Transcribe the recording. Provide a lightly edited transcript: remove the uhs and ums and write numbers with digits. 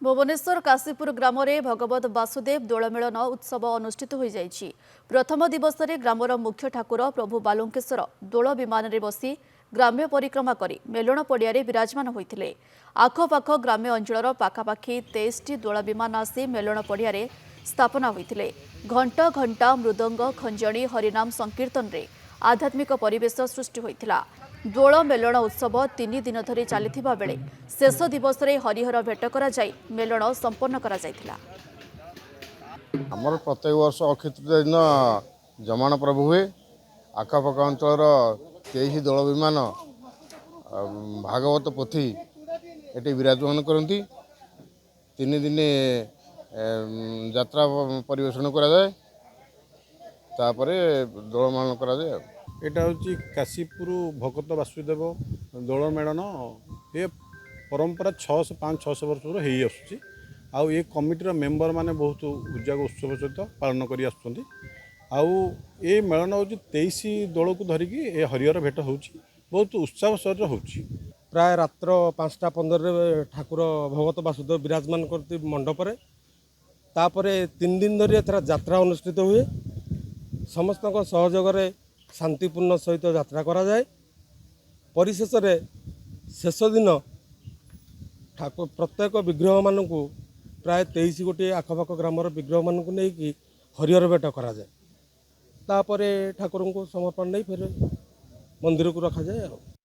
भुवनेश्वर काशीपुर ग्राम में भगवत वासुदेव दोलमेलन उत्सव अनुष्ठित हो जाइछि। प्रथम दिवस में ग्रामर मुख्य ठाकुर प्रभु बालुंकेश्वर दोल विमान में बसी ग्राम्य परिक्रमा कर मेलण पड़िया विराजमान होते। आखपाख ग्राम्य अंचल पाखापाखि 23टी दोल विमान आसी मेलण पड़िया स्थापना होते। घंटा घंटा मृदंग खंजणी हरिनाम संकीर्तन रे आध्यात्मिक परिवेश सृष्टि होता। दोल मेलण उत्सव 3 दिन धरी चलता बेले शेष दिवस में हरिहर भेट कर मेलण संपन्न करा जायथिला। आमर प्रत्येक वर्ष अक्षय तृतीया दिन जमान प्रभु हुए। आखपाख अंचल 23 दल विमान भागवत पोथी ये विराजमान करती। 3 दिन यात्रा परिवेषण करा जाए तापरे दोलमान करा जाए। एटा हूँ काशीपुर भगत वासुदेव दोल मेलन ये परंपरा 500-600 वर्ष हो आसुची। आउ ये कमिटीर मेंबर माने बहुत उजाग उत्सव सहित पालन कर ये मेलन हूँ 23 दल को धरिकी ये हरिहर भेट हो बहुत उत्साह सहित हो। प्राय रात्र 5:15 ठाकुर भगवत वासुदेव विराजमान करती मंडपर। तापरे 3 दिन धरी एथरा यात्रा अनुष्ठित हुए। समस्त सहयोग शांतिपूर्ण सहित यात्रा करा जाए। परिशेष शेष दिन ठाकुर प्रत्येक विग्रह मानक प्राय 23 गोटी आखपाख ग्रामर विग्रह मानक नहीं हरिहर भेट करा जाए। तापरे ठाकुर को समर्पण नहीं फिर मंदिर को रखा जाए।